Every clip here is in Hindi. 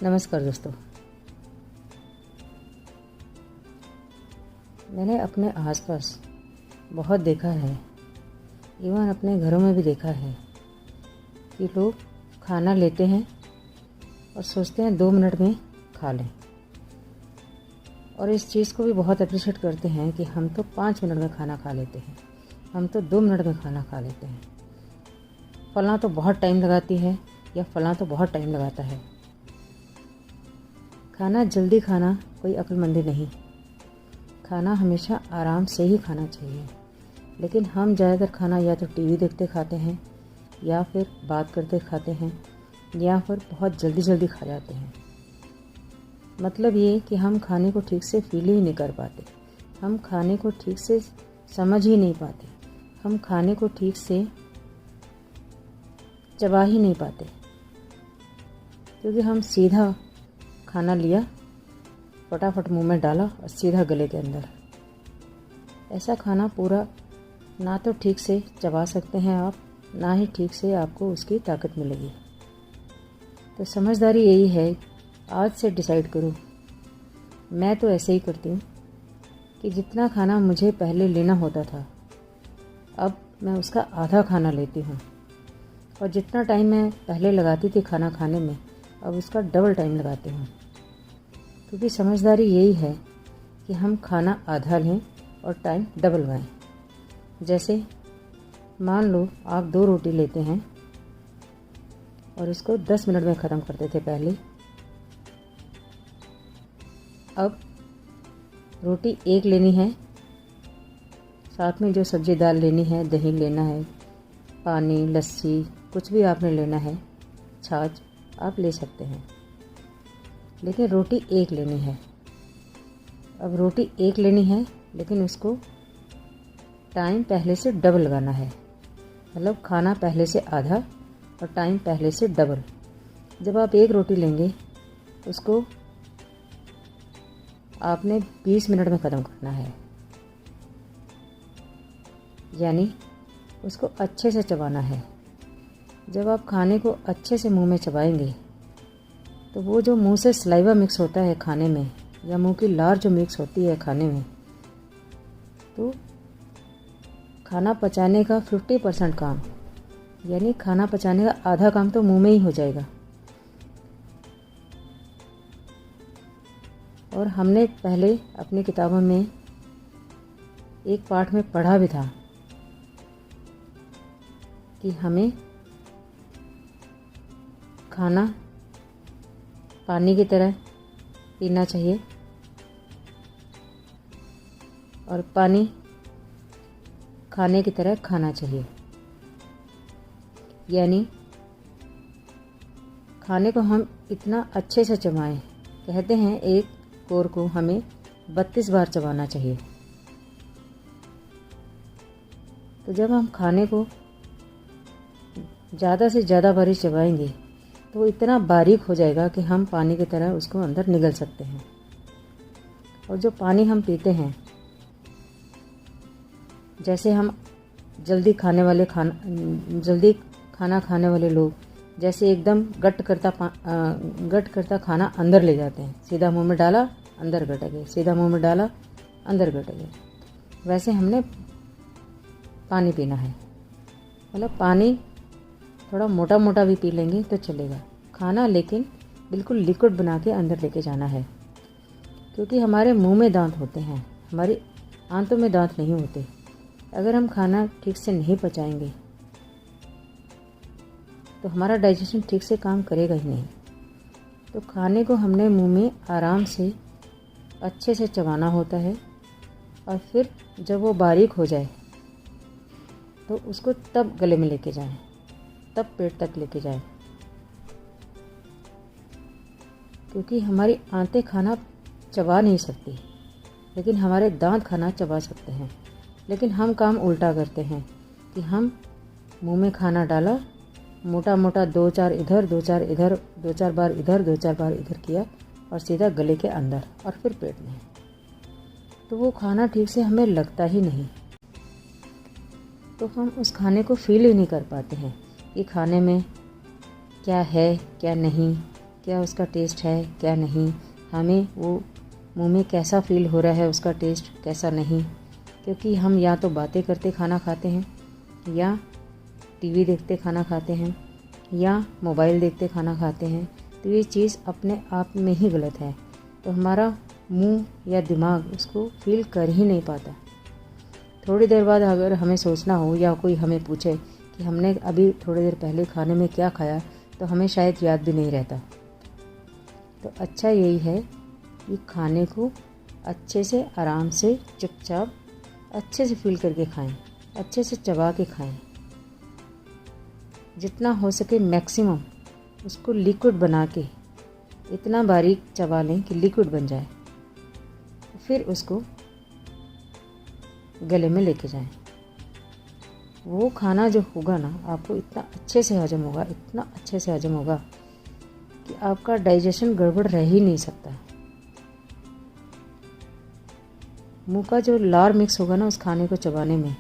नमस्कार दोस्तों। मैंने अपने आसपास बहुत देखा है, इवन अपने घरों में भी देखा है कि लोग खाना लेते हैं और सोचते हैं 2 मिनट में खा लें, और इस चीज़ को भी बहुत अप्रिशिएट करते हैं कि हम तो 5 मिनट में खाना खा लेते हैं, हम तो 2 मिनट में खाना खा लेते हैं। फलां तो बहुत टाइम लगाती है या फलां तो बहुत टाइम लगाता है। खाना जल्दी खाना कोई अक्लमंदी नहीं। खाना हमेशा आराम से ही खाना चाहिए, लेकिन हम ज़्यादातर खाना या तो टीवी देखते खाते हैं, या फिर बात करते खाते हैं, या फिर बहुत जल्दी जल्दी खा जाते हैं। मतलब ये कि हम खाने को ठीक से फील ही नहीं कर पाते, हम खाने को ठीक से समझ ही नहीं पाते, हम खाने को ठीक से चबा ही नहीं पाते, क्योंकि हम सीधा खाना लिया, फटाफट मुंह में डाला और सीधा गले के अंदर। ऐसा खाना पूरा ना तो ठीक से चबा सकते हैं आप, ना ही ठीक से आपको उसकी ताकत मिलेगी। तो समझदारी यही है, आज से डिसाइड करो। मैं तो ऐसे ही करती हूँ कि जितना खाना मुझे पहले लेना होता था, अब मैं उसका आधा खाना लेती हूँ, और जितना टाइम मैं पहले लगाती थी खाना खाने में, अब उसका डबल टाइम लगाती हूँ। क्योंकि समझदारी यही है कि हम खाना आधा लें और टाइम डबल लगाएं। जैसे मान लो आप 2 रोटी लेते हैं और इसको 10 मिनट में ख़त्म करते थे पहले, अब रोटी 1 लेनी है, साथ में जो सब्ज़ी दाल लेनी है, दही लेना है, पानी, लस्सी, कुछ भी आपने लेना है, छाछ आप ले सकते हैं, लेकिन रोटी 1 लेनी है। अब रोटी 1 लेनी है, लेकिन उसको टाइम पहले से डबल लगाना है। मतलब खाना पहले से आधा और टाइम पहले से डबल। जब आप 1 रोटी लेंगे, उसको आपने 20 मिनट में ख़त्म करना है, यानी उसको अच्छे से चबाना है। जब आप खाने को अच्छे से मुंह में चबाएंगे, तो वो जो मुंह से सलाइवा मिक्स होता है खाने में, या मुंह की लार जो मिक्स होती है खाने में, तो खाना पचाने का 50% काम, यानी खाना पचाने का आधा काम तो मुंह में ही हो जाएगा। और हमने पहले अपनी किताबों में एक पाठ में पढ़ा भी था कि हमें खाना पानी की तरह पीना चाहिए, और पानी खाने की तरह खाना चाहिए। यानी खाने को हम इतना अच्छे से चबाएं, कहते हैं एक कोर को हमें 32 बार चबाना चाहिए। तो जब हम खाने को ज़्यादा से ज़्यादा बारी चबाएंगे, तो वो इतना बारीक हो जाएगा कि हम पानी की तरह उसको अंदर निगल सकते हैं। और जो पानी हम पीते हैं, जैसे हम जल्दी खाना खाने वाले लोग, जैसे एकदम गट करता खाना अंदर ले जाते हैं, सीधा मुंह में डाला अंदर गट गए, सीधा मुंह में डाला अंदर गट गए, वैसे हमने पानी पीना है। मतलब पानी थोड़ा मोटा मोटा भी पी लेंगे तो चलेगा, खाना लेकिन बिल्कुल लिक्विड बना के अंदर लेके जाना है। क्योंकि हमारे मुंह में दांत होते हैं, हमारी आंतों में दांत नहीं होते। अगर हम खाना ठीक से नहीं पचाएंगे, तो हमारा डाइजेशन ठीक से काम करेगा ही नहीं। तो खाने को हमने मुंह में आराम से अच्छे से चबाना होता है, और फिर जब वो बारीक हो जाए, तो उसको तब गले में लेके जाएं, तब पेट तक लेके जाएं। क्योंकि हमारी आंतें खाना चबा नहीं सकती, लेकिन हमारे दांत खाना चबा सकते हैं। लेकिन हम काम उल्टा करते हैं कि हम मुंह में खाना डाला, मोटा मोटा 2-4 इधर, 2-4 इधर, 2-4 बार इधर, 2-4 बार इधर किया, और सीधा गले के अंदर और फिर पेट में। तो वो खाना ठीक से हमें लगता ही नहीं, तो हम उस खाने को फील ही नहीं कर पाते हैं कि खाने में क्या है क्या नहीं, क्या उसका टेस्ट है क्या नहीं, हमें वो मुंह में कैसा फील हो रहा है, उसका टेस्ट कैसा नहीं। क्योंकि हम या तो बातें करते खाना खाते हैं, या टीवी देखते खाना खाते हैं, या मोबाइल देखते खाना खाते हैं। तो ये चीज़ अपने आप में ही गलत है। तो हमारा मुंह या दिमाग उसको फील कर ही नहीं पाता। थोड़ी देर बाद अगर हमें सोचना हो या कोई हमें पूछे कि हमने अभी थोड़ी देर पहले खाने में क्या खाया, तो हमें शायद याद भी नहीं रहता। तो अच्छा यही है कि खाने को अच्छे से आराम से चुपचाप अच्छे से फील करके खाएं, अच्छे से चबा के खाएं। जितना हो सके मैक्सिमम उसको लिक्विड बना के इतना बारीक चबा लें कि लिक्विड बन जाए, फिर उसको गले में लेके जाएं। वो खाना जो होगा ना, आपको इतना अच्छे से हजम होगा, इतना अच्छे से हजम होगा कि आपका डाइजेशन गड़बड़ रह ही नहीं सकता। मुंह का जो लार मिक्स होगा ना उस खाने को चबाने में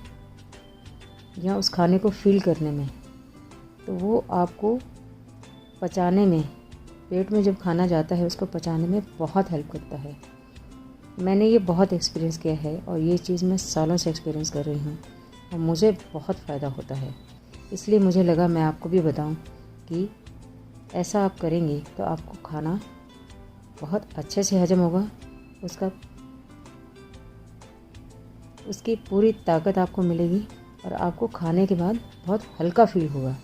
या उस खाने को फील करने में, तो वो आपको पचाने में, पेट में जब खाना जाता है उसको पचाने में बहुत हेल्प करता है। मैंने ये बहुत एक्सपीरियंस किया है और ये चीज़ मैं सालों से एक्सपीरियंस कर रही हूँ और मुझे बहुत फ़ायदा होता है। इसलिए मुझे लगा मैं आपको भी बताऊँ कि ऐसा आप करेंगे तो आपको खाना बहुत अच्छे से हजम होगा, उसकी पूरी ताकत आपको मिलेगी और आपको खाने के बाद बहुत हल्का फील होगा।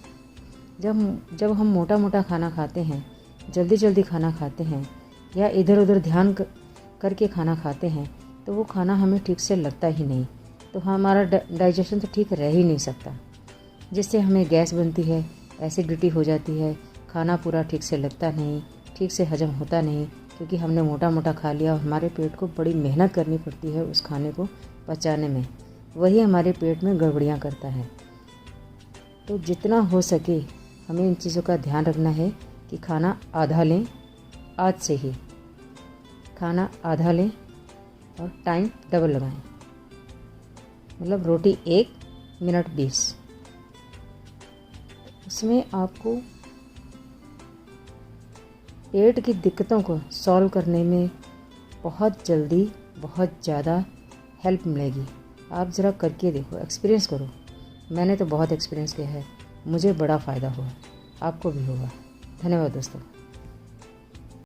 जब हम मोटा मोटा खाना खाते हैं, जल्दी जल्दी खाना खाते हैं या इधर उधर ध्यान करके खाना खाते हैं, तो वो खाना हमें ठीक से लगता ही नहीं। तो हमारा डाइजेशन तो ठीक रह ही नहीं सकता, जिससे हमें गैस बनती है, एसिडिटी हो जाती है, खाना पूरा ठीक से लगता नहीं, ठीक से हजम होता नहीं, क्योंकि हमने मोटा मोटा खा लिया और हमारे पेट को बड़ी मेहनत करनी पड़ती है उस खाने को पचाने में। वही हमारे पेट में गड़बड़ियाँ करता है। तो जितना हो सके हमें इन चीज़ों का ध्यान रखना है कि खाना आधा लें, आज से ही खाना आधा लें और टाइम डबल लगाएं। मतलब रोटी 1 मिनट 20, उसमें आपको पेट की दिक्कतों को सॉल्व करने में बहुत जल्दी बहुत ज़्यादा हेल्प मिलेगी। आप ज़रा करके देखो, एक्सपीरियंस करो। मैंने तो बहुत एक्सपीरियंस किया है, मुझे बड़ा फ़ायदा हुआ, आपको भी होगा। धन्यवाद दोस्तों।